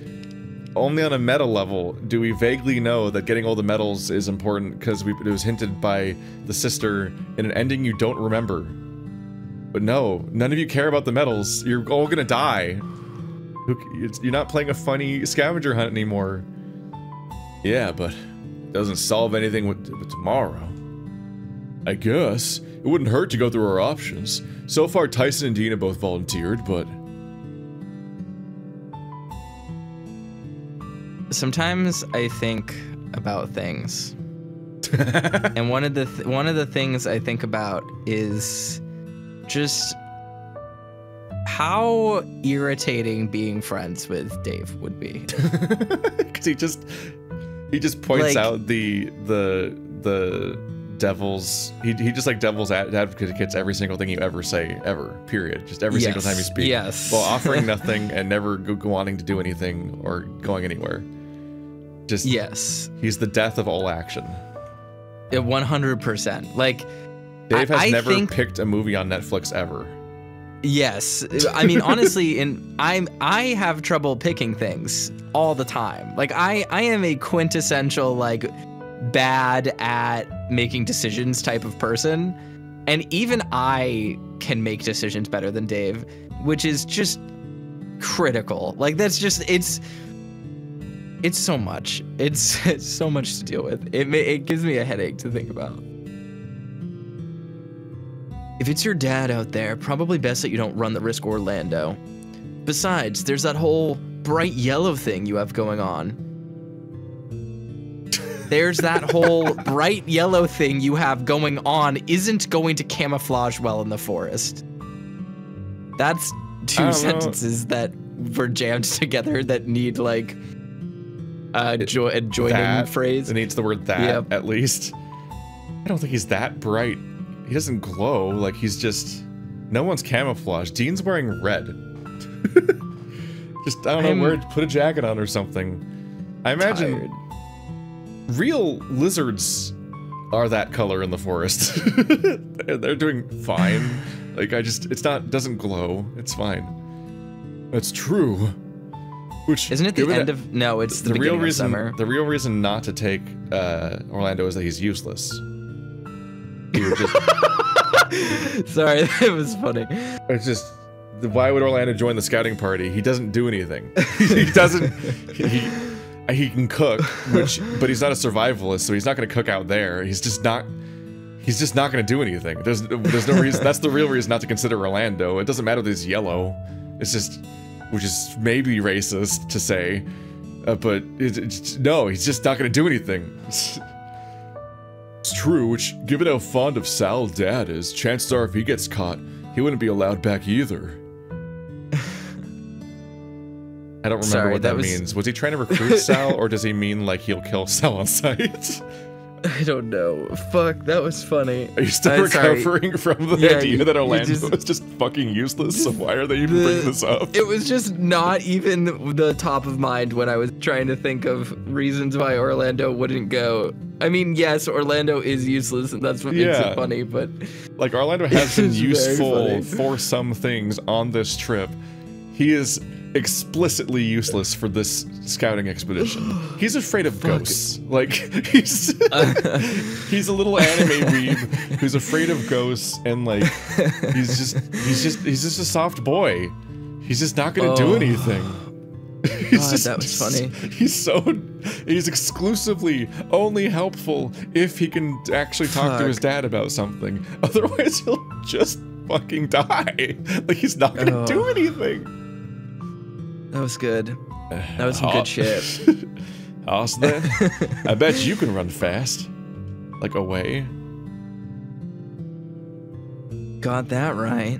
S1: Only on a meta level do we vaguely know that getting all the medals is important because it was hinted by the sister in an ending you don't remember. But no, none of you care about the medals. You're all gonna die. You're not playing a funny scavenger hunt anymore. Yeah, but it doesn't solve anything with tomorrow. I guess. It wouldn't hurt to go through our options. So far, Tyson and Dina both volunteered, but...
S2: Sometimes I think about things. And one of the things I think about is just how irritating being friends with Dave would be. Because
S1: he just points out the devil's he just like devil's advocates every single thing you ever say ever, period, just every single time you speak, while offering nothing and never wanting to do anything or going anywhere. Just he's the death of all action.
S2: 100%. Like
S1: Dave has never picked a movie on Netflix ever.
S2: Yes, I mean honestly, I have trouble picking things all the time. Like I am a quintessential like bad at making decisions type of person, and even I can make decisions better than Dave, which is just critical. Like that's just it's so much. It's so much to deal with. It gives me a headache to think about. If it's your dad out there, probably best that you don't run the risk Orlando. Besides, there's that whole bright yellow thing you have going on. There's that whole bright yellow thing you have going on isn't going to camouflage well in the forest. That's two sentences that were jammed together that need like a joining phrase.
S1: It needs the word that at least. I don't think he's that bright. He doesn't glow, like he's just... No one's camouflaged. Dean's wearing red. Just, I don't know, put a jacket on or something. I imagine real lizards are that color in the forest. They're doing fine. Like, doesn't glow. It's fine. That's true. Which,
S2: isn't it the end of... No, it's the real reason, of summer.
S1: The real reason not to take Orlando is that he's useless.
S2: Sorry, that was funny.
S1: It's just, why would Orlando join the scouting party? He doesn't do anything. He doesn't. He can cook, but he's not a survivalist, so he's not going to cook out there. He's just not going to do anything. There's no reason. That's the real reason not to consider Orlando. It doesn't matter that he's yellow. It's just, which is maybe racist to say, but no, he's just not going to do anything. It's true, which, given how fond of Sal Dad is, chances are if he gets caught, he wouldn't be allowed back either. I don't remember what that means. Was he trying to recruit Sal, or does he mean like he'll kill Sal on sight?
S2: I don't know. Fuck, that was funny.
S1: Are you still recovering from the idea that Orlando is just fucking useless? So why are they even bringing this up?
S2: It was just not even the top of mind when I was trying to think of reasons why Orlando wouldn't go. I mean, yes, Orlando is useless, and that's what makes it funny, but...
S1: Like, Orlando has been useful for some things on this trip. He is explicitly useless for this scouting expedition. He's afraid of ghosts. Like, he's a little anime weeb who's afraid of ghosts, and like he's just a soft boy. He's just not gonna do anything.
S2: That was funny.
S1: He's exclusively only helpful if he can actually talk to his dad about something. Otherwise he'll just fucking die. Like, he's not gonna do anything.
S2: That was good. That was some good shit.
S1: Austin, I bet you can run fast. Like, away.
S2: Got that right.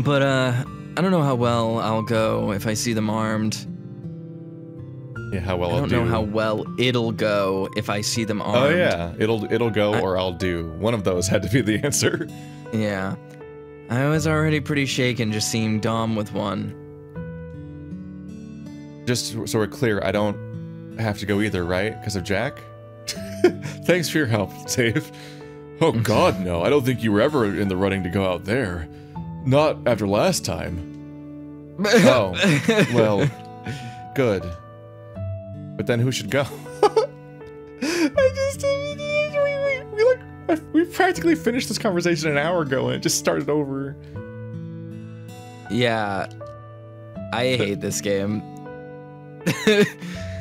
S2: But, I don't know how well I'll go if I see them armed.
S1: Yeah, how well I'll do.
S2: I don't know how well it'll go if I see them armed.
S1: Oh yeah, it'll go or I'll do. One of those had to be the answer.
S2: Yeah. I was already pretty shaken just seeing Dom with one.
S1: Just so we're clear, I don't have to go either, right? Because of Jack? Thanks for your help, Dave. Oh god, no. I don't think you were ever in the running to go out there. Not after last time. Oh, well, good. But then who should go? We practically finished this conversation an hour ago and it just started over.
S2: Yeah. I hate this game.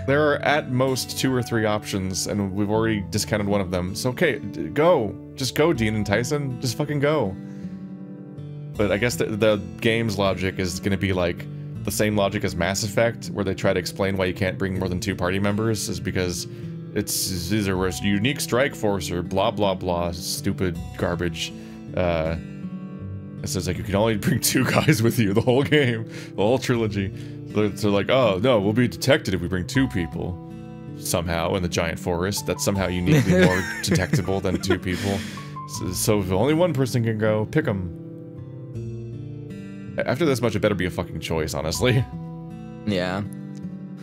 S1: There are at most 2 or 3 options and we've already discounted one of them. So okay, go. Just go, Dean and Tyson. Just fucking go. But I guess the game's logic is going to be like the same logic as Mass Effect, where they try to explain why you can't bring more than 2 party members, is because these are a unique strike force or blah blah blah stupid garbage. It says like you can only bring 2 guys with you the whole game, the whole trilogy. So like, oh no, we'll be detected if we bring 2 people somehow in the giant forest. That's somehow uniquely more detectable than 2 people. So if only 1 person can go, pick them. After this much, it better be a fucking choice, honestly.
S2: Yeah.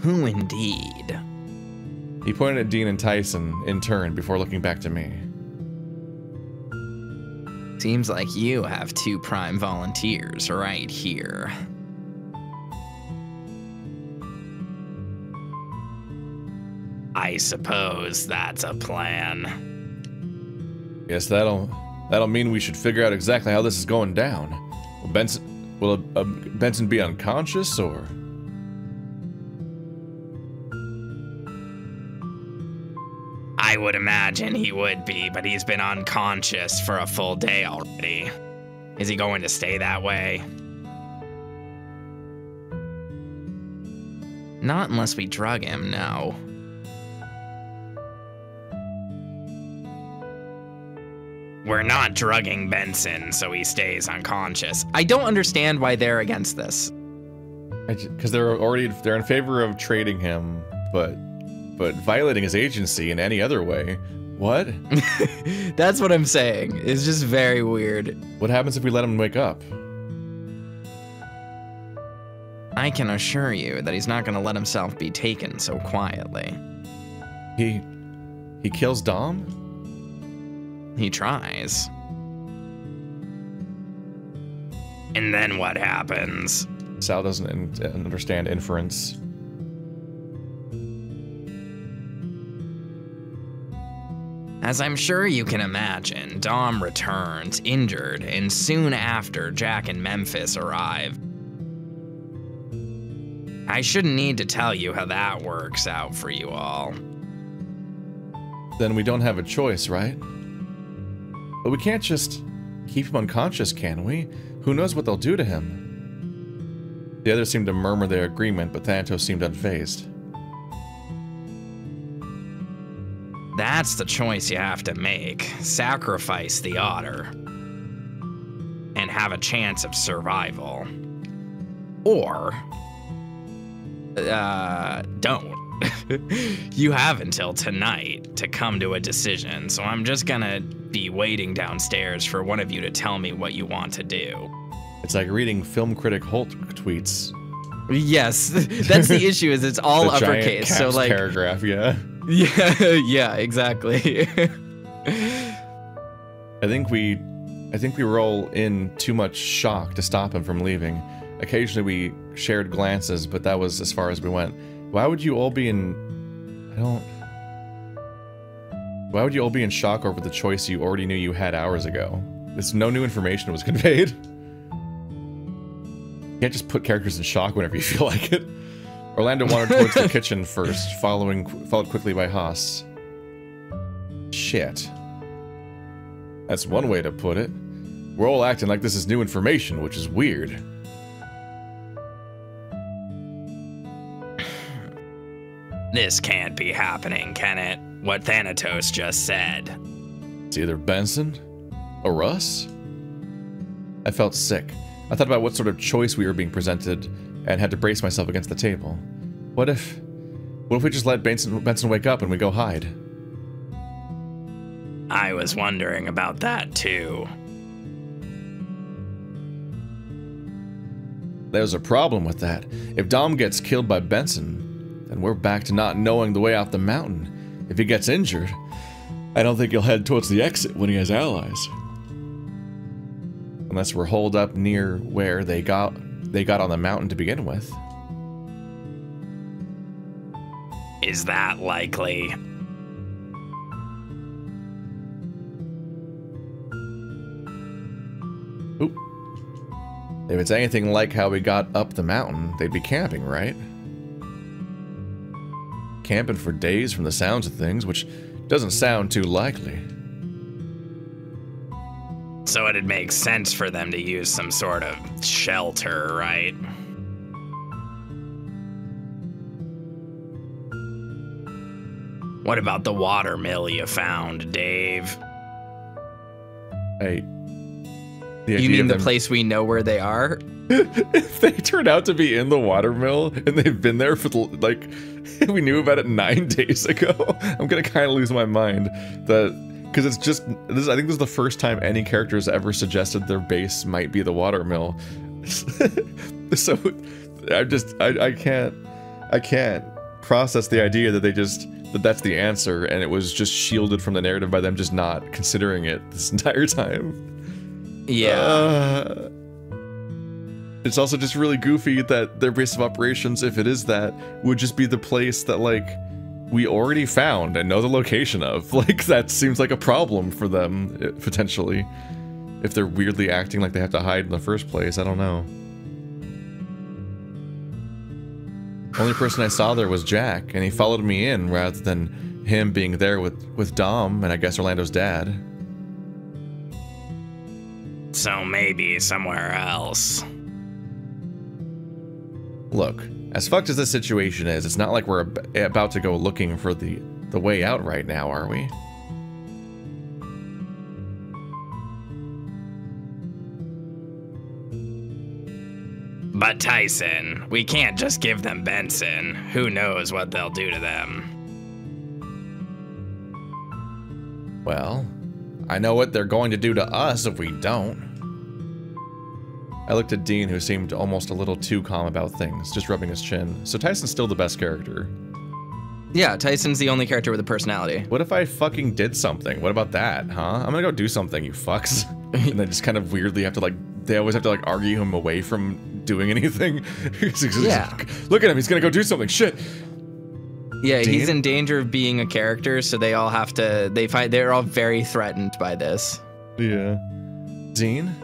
S2: Who indeed?
S1: He pointed at Dean and Tyson in turn before looking back to me.
S2: Seems like you have 2 prime volunteers right here. I suppose that's a plan.
S1: Yes, that'll mean we should figure out exactly how this is going down. Will Benson be unconscious or?
S2: I would imagine he would be, but he's been unconscious for a full day already. Is he going to stay that way? Not unless we drug him, no. We're not drugging Benson, so he stays unconscious. I don't understand why they're against this.
S1: Because they're in favor of trading him, but violating his agency in any other way. What?
S2: That's what I'm saying. It's just very weird.
S1: What happens if we let him wake up?
S2: I can assure you that he's not going to let himself be taken so quietly.
S1: He kills Dom?
S2: He tries. And then what happens?
S1: Sal doesn't understand inference.
S2: As I'm sure you can imagine, Dom returns injured, and soon after, Jack and Memphis arrive. I shouldn't need to tell you how that works out for you all.
S1: Then we don't have a choice, right? But we can't just keep him unconscious, can we? Who knows what they'll do to him? The others seemed to murmur their agreement, but Thanatos seemed unfazed.
S2: That's the choice you have to make. Sacrifice the otter and have a chance of survival. Or, don't. You have until tonight to come to a decision, so I'm just gonna be waiting downstairs for one of you to tell me what you want to do.
S1: It's like reading film critic Holt tweets.
S2: Yes, that's the issue, is it's all
S1: the
S2: uppercase.
S1: Giant
S2: so like
S1: paragraph, yeah.
S2: Yeah, exactly.
S1: I think we were all in too much shock to stop him from leaving. Occasionally we shared glances, but that was as far as we went. Why would you all be in shock over the choice you already knew you had hours ago? No new information was conveyed. You can't just put characters in shock whenever you feel like it. Orlando wandered towards the kitchen first, followed quickly by Haas. Shit. That's one way to put it. We're all acting like this is new information, which is weird.
S2: This can't be happening, can it? What Thanatos just said.
S1: It's either Benson or us. I felt sick. I thought about what sort of choice we were being presented and had to brace myself against the table. What if we just let Benson wake up and we go hide?
S2: I was wondering about that too.
S1: There's a problem with that. If Dom gets killed by Benson, then we're back to not knowing the way out the mountain. If he gets injured, I don't think he'll head towards the exit when he has allies. Unless we're holed up near where they got on the mountain to begin with.
S2: Is that likely?
S1: Oop. If it's anything like how we got up the mountain, they'd be camping, right? Camping for days from the sounds of things, which doesn't sound too likely.
S2: So it'd make sense for them to use some sort of shelter, right? What about the water mill you found, Dave?
S1: The
S2: You
S1: idea
S2: mean
S1: of
S2: the
S1: them-
S2: place we know where they are?
S1: If they turn out to be in the watermill and they've been there for like we knew about it 9 days ago, I'm gonna kind of lose my mind. Because it's just this. I think this is the first time any character has ever suggested their base might be the watermill. So I can't process the idea that that's the answer, and it was just shielded from the narrative by them just not considering it this entire time.
S2: Yeah.
S1: It's also just really goofy that their base of operations, if it is that, would just be the place that, like, we already found and know the location of. Like, that seems like a problem for them, potentially. If they're weirdly acting like they have to hide in the first place, I don't know. Only person I saw there was Jack, and he followed me in rather than him being there with Dom and I guess Orlando's dad.
S2: So maybe somewhere else.
S1: Look, as fucked as this situation is, it's not like we're about to go looking for the way out right now, are we?
S2: But Tyson, we can't just give them Benson. Who knows what they'll do to them?
S1: Well, I know what they're going to do to us if we don't. I looked at Dean, who seemed almost a little too calm about things, just rubbing his chin. So Tyson's still the best character.
S2: Yeah, Tyson's the only character with a personality.
S1: What if I fucking did something? What about that, huh? I'm gonna go do something, you fucks. And then just kind of weirdly have to, like, they always have to, like, argue him away from doing anything.
S2: Yeah.
S1: Look at him, he's gonna go do something, shit.
S2: Yeah,
S1: Dean?
S2: he's in danger of being a character, so they all have to, they're all very threatened by this.
S1: Yeah. Dean?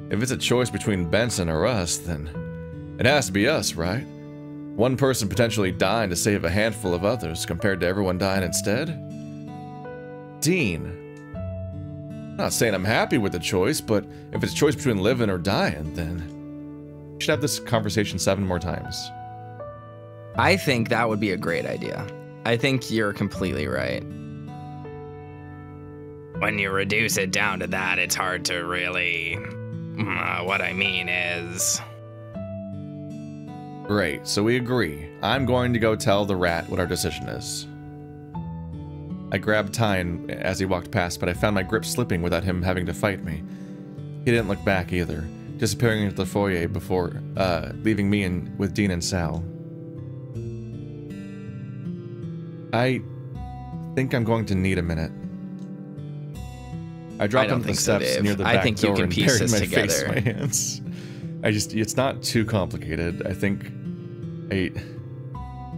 S1: If it's a choice between Benson or us, then it has to be us, right? One person potentially dying to save a handful of others compared to everyone dying instead? Dean. I'm not saying I'm happy with the choice, but if it's a choice between living or dying, then we should have this conversation 7 more times.
S2: I think that would be a great idea. I think you're completely right. When you reduce it down to that, it's hard to really... what I mean is...
S1: Great, so we agree. I'm going to go tell the rat what our decision is. I grabbed Tyne as he walked past, but I found my grip slipping without him having to fight me. He didn't look back either, disappearing into the foyer before leaving me with Dean and Sal. I think I'm going to need a minute. I dropped onto the steps near the back door and buried my face in my hands. It's not too complicated. I think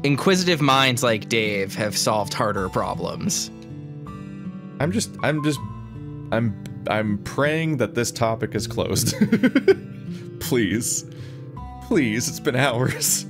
S2: Inquisitive minds like Dave have solved harder problems.
S1: I'm praying that this topic is closed. Please. Please, it's been hours.